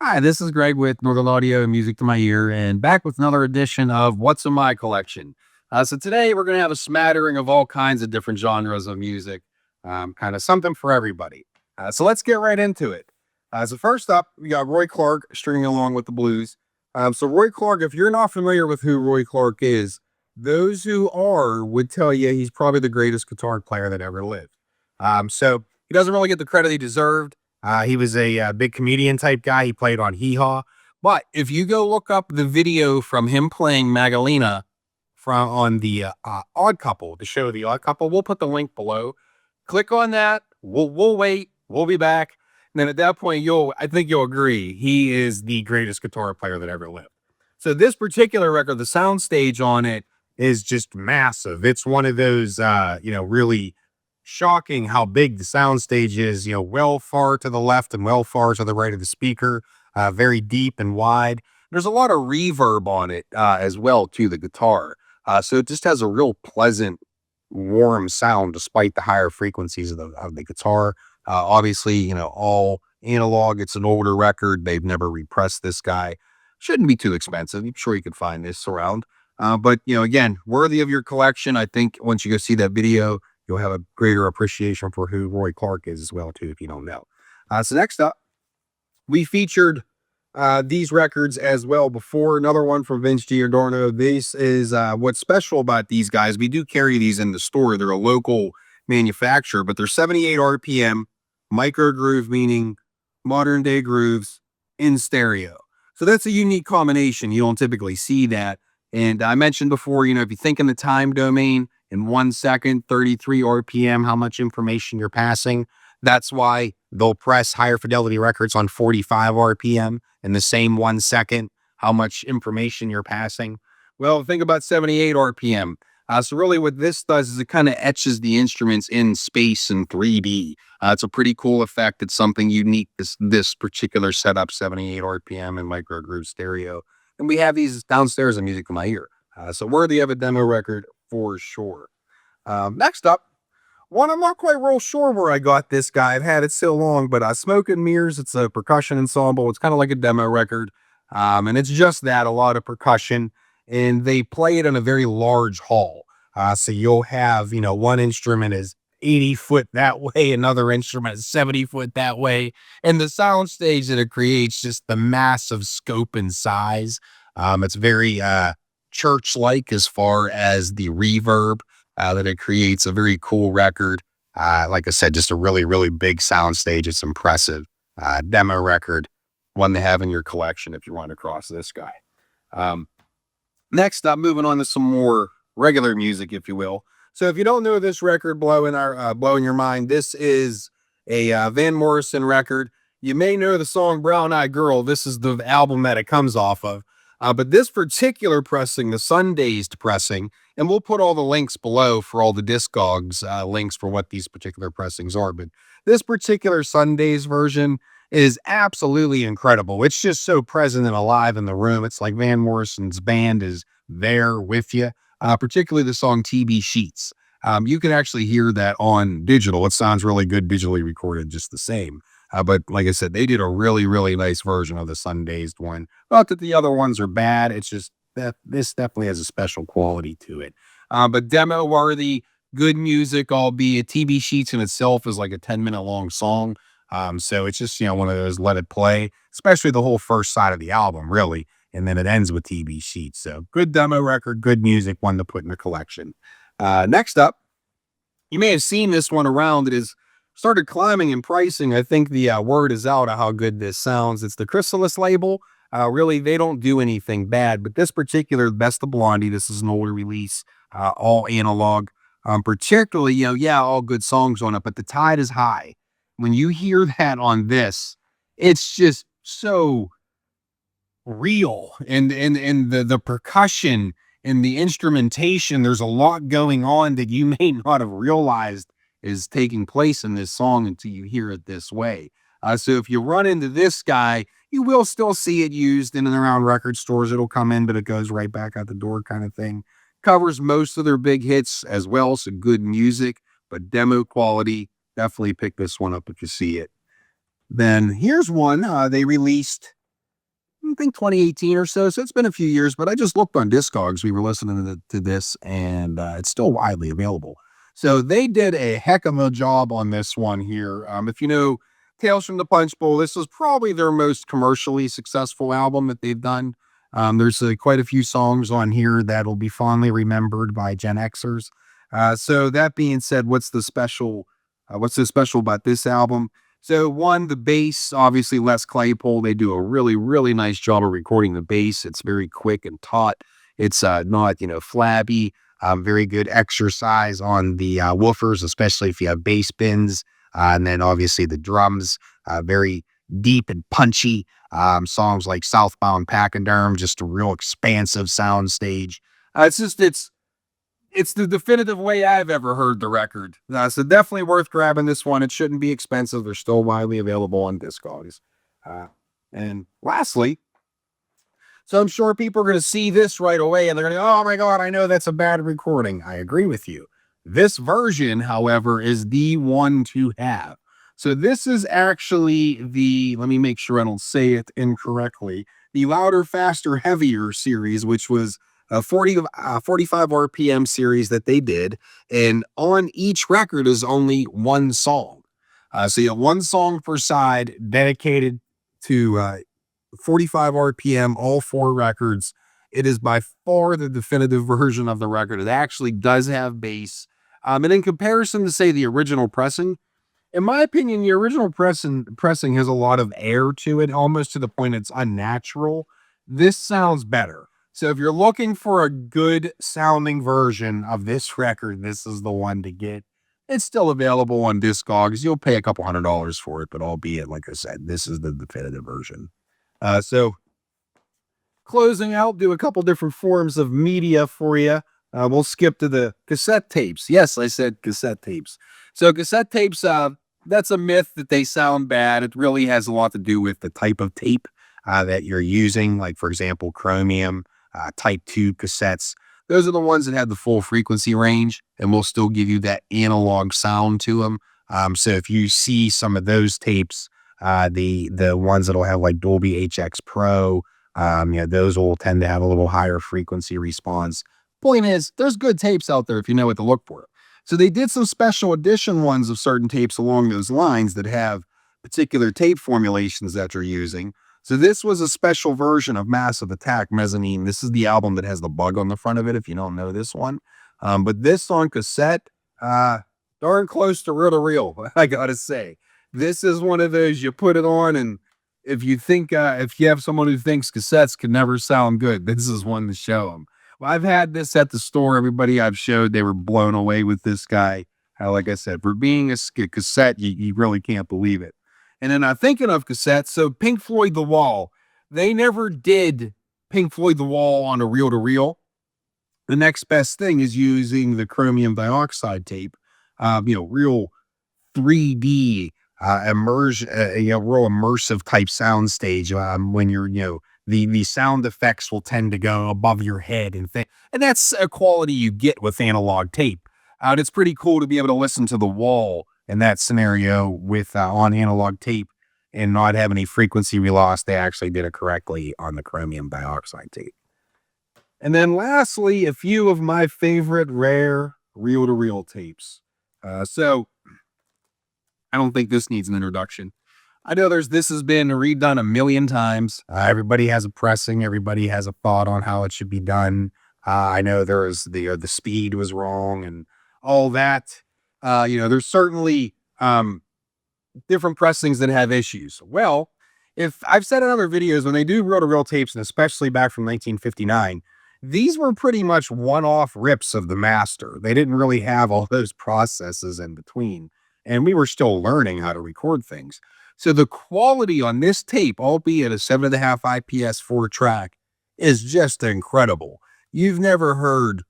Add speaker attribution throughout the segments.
Speaker 1: Hi, this is Greg with Northern Audio and Music to My Ear, and back with another edition of What's in My Collection. So today we're going to have a smattering of all kinds of different genres of music, kind of something for everybody. So let's get right into it. So first up, we got Roy Clark stringing along with the blues. So Roy Clark, if you're not familiar with who Roy Clark is, those who are would tell you he's probably the greatest guitar player that ever lived. So he doesn't really get the credit he deserved. He was a big comedian type guy. He played on Hee Haw. But if you go look up the video from him playing Magalina from on the Odd Couple, the show The Odd Couple, we'll put the link below. Click on that. We'll wait. We'll be back. And then at that point, I think you'll agree he is the greatest guitar player that ever lived. So this particular record, the soundstage on it is just massive. It's one of those, really shocking how big the soundstage is, well far to the left and well far to the right of the speaker, very deep and wide. There's a lot of reverb on it as well to the guitar. So it just has a real pleasant, warm sound despite the higher frequencies of the guitar. Obviously, all analog. It's an older record. They've never repressed this guy. Shouldn't be too expensive. I'm sure you could find this around. But, again, worthy of your collection. I think once you go see that video, you'll have a greater appreciation for who Roy Clark is as well, too, if you don't know. So next up, we featured these records as well before. Another one from Vince Giordano. This is what's special about these guys. We do carry these in the store. They're a local manufacturer, but they're 78 RPM, microgroove, meaning modern day grooves in stereo. So that's a unique combination. You don't typically see that. And I mentioned before, if you think in the time domain, in 1 second, 33 RPM, how much information you're passing. That's why they'll press higher fidelity records on 45 RPM in the same 1 second, how much information you're passing. Well, think about 78 RPM. So really what this does is it kind of etches the instruments in space in 3D. It's a pretty cool effect. It's something unique, this particular setup, 78 RPM and microgroove stereo. And we have these downstairs in Music to My Ear. So worthy of a demo record for sure. Next up, one I'm not quite real sure where I got this guy. I've had it so long, but Smoke and Mirrors. It's a percussion ensemble. It's kind of like a demo record. And it's just that, a lot of percussion. And they play it in a very large hall. So you'll have, one instrument is 80 foot that way, another instrument is 70 foot that way. And the soundstage that it creates, just the massive scope and size. It's very church-like as far as the reverb that it creates. A very cool record. Like I said, just a really, really big soundstage. It's impressive. Demo record, one to have in your collection if you run across this guy. Next up, moving on to some more regular music, if you will. So if you don't know this record, blowing your mind, this is a Van Morrison record. You may know the song Brown Eyed Girl. This is the album that it comes off of. But this particular pressing, the Sundazed pressing, and we'll put all the links below for all the Discogs links for what these particular pressings are. But this particular Sundazed version is absolutely incredible. It's just so present and alive in the room. It's like Van Morrison's band is there with you, particularly the song TB Sheets. You can actually hear that on digital. It sounds really good digitally recorded just the same. But like I said, they did a really, really nice version of the Sundazed one. Not that the other ones are bad. It's just that this definitely has a special quality to it. But demo worthy, good music, albeit TB Sheets in itself is like a 10-minute long song. So it's just, one of those let it play, especially the whole first side of the album, really. And then it ends with TB Sheets. So good demo record, good music, one to put in the collection. Next up, you may have seen this one around. It is started climbing in pricing. I think the word is out of how good this sounds. It's the Chrysalis label. Really, they don't do anything bad, but this particular Best of Blondie, this is an older release, all analog. Particularly, all good songs on it, but the tide is high. When you hear that on this, it's just so real. And the percussion and the instrumentation, there's a lot going on that you may not have realized is taking place in this song until you hear it this way. So if you run into this guy, you will still see it used in and around record stores. It'll come in, but it goes right back out the door kind of thing. Covers most of their big hits as well. So good music, but demo quality. Definitely pick this one up if you see it. Then here's one they released I think 2018 or so. So it's been a few years, but I just looked on Discogs. We were listening to this, and it's still widely available. So they did a heck of a job on this one here. If you know Tales from the Punch Bowl, this was probably their most commercially successful album that they've done. There's quite a few songs on here that will be fondly remembered by Gen Xers. So that being said, what's the special? What's so special about this album? So one, the bass, obviously Les Claypool, they do a really, really nice job of recording the bass. It's very quick and taut. It's not, flabby. Very good exercise on the woofers, especially if you have bass bins. And then obviously the drums, very deep and punchy. Songs like Southbound Pachyderm, just a real expansive sound stage. It's the definitive way I've ever heard the record. So definitely worth grabbing this one. It shouldn't be expensive. They're still widely available on Discogs. And lastly, so I'm sure people are going to see this right away and they're going to go, oh my God, I know that's a bad recording. I agree with you. This version, however, is the one to have. So this is actually let me make sure I don't say it incorrectly, the Louder, Faster, Heavier series, which was a 45 RPM series that they did. And on each record is only one song. So you have one song per side dedicated to 45 RPM, all four records. It is by far the definitive version of the record. It actually does have bass. And in comparison to, say, the original pressing, in my opinion, the original pressing has a lot of air to it, almost to the point it's unnatural. This sounds better. So if you're looking for a good sounding version of this record, this is the one to get. It's still available on Discogs. You'll pay a couple $100 for it, but albeit, like I said, this is the definitive version. So closing out, do a couple different forms of media for you. We'll skip to the cassette tapes. Yes, I said cassette tapes. So cassette tapes, that's a myth that they sound bad. It really has a lot to do with the type of tape that you're using. Like, for example, chromium, type 2 cassettes. Those are the ones that have the full frequency range and will still give you that analog sound to them. So if you see some of those tapes, the ones that'll have like Dolby HX Pro, those will tend to have a little higher frequency response. Point is, there's good tapes out there if you know what to look for. So they did some special edition ones of certain tapes along those lines that have particular tape formulations that you're using. So this was a special version of Massive Attack Mezzanine. This is the album that has the bug on the front of it, if you don't know this one. But this on cassette, darn close to reel to reel, I gotta say. This is one of those you put it on, and if you have someone who thinks cassettes can never sound good, this is one to show them. Well, I've had this at the store. Everybody I've showed, they were blown away with this guy. Like I said, for being a cassette, you really can't believe it. And then thinking of cassettes, so Pink Floyd The Wall, they never did Pink Floyd The Wall on a reel-to-reel. The next best thing is using the chromium dioxide tape, real 3D immersion, real immersive type soundstage. When you're, the sound effects will tend to go above your head and that's a quality you get with analog tape. And it's pretty cool to be able to listen to The Wall in that scenario with on analog tape and not have any frequency loss. They actually did it correctly on the chromium dioxide tape. And then lastly, a few of my favorite rare reel-to-reel tapes. So I don't think this needs an introduction. I know this has been redone a million times. Everybody has a pressing. Everybody has a thought on how it should be done. I know there's the speed was wrong and all that. There's certainly different pressings that have issues. Well, if I've said in other videos, when they do reel-to-reel tapes, and especially back from 1959, these were pretty much one-off rips of the master. They didn't really have all those processes in between, and we were still learning how to record things. So the quality on this tape, albeit a 7.5 IPS 4-track, is just incredible. You've never heard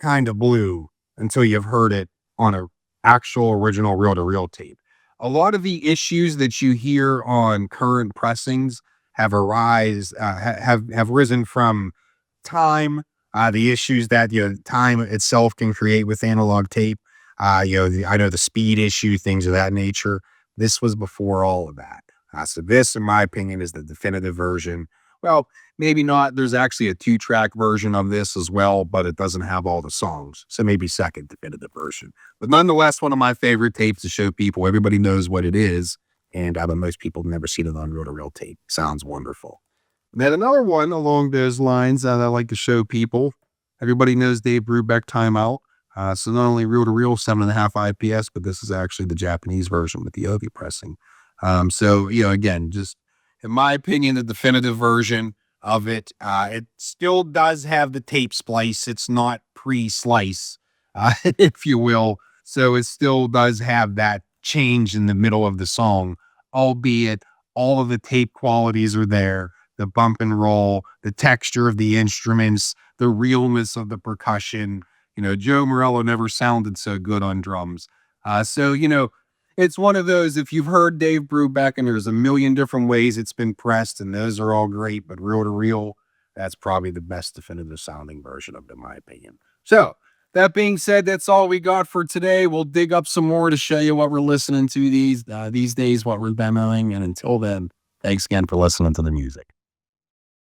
Speaker 1: Kinda Blue until you've heard it on an actual original reel-to-reel tape. A lot of the issues that you hear on current pressings have risen from time, the issues that time itself can create with analog tape. I know the speed issue, things of that nature. This was before all of that. So this, in my opinion, is the definitive version. Well, maybe not. There's actually a 2-track version of this as well, but it doesn't have all the songs. So maybe second definitive version. But nonetheless, one of my favorite tapes to show people. Everybody knows what it is. And most people have never seen it on reel-to-reel tape. Sounds wonderful. And then another one along those lines that I like to show people. Everybody knows Dave Brubeck Timeout. So not only reel-to-reel 7.5 IPS, but this is actually the Japanese version with the Ovi pressing. So, again, just in my opinion, the definitive version of it, it still does have the tape splice. It's not pre-slice, if you will. So it still does have that change in the middle of the song, albeit all of the tape qualities are there. The bump and roll, the texture of the instruments, the realness of the percussion. Joe Morello never sounded so good on drums. So, it's one of those, if you've heard Dave Brubeck and there's a million different ways it's been pressed and those are all great, but reel to reel, that's probably the best definitive sounding version of it, in my opinion. So that being said, that's all we got for today. We'll dig up some more to show you what we're listening to these days, what we're demoing. And until then, thanks again for listening to the music.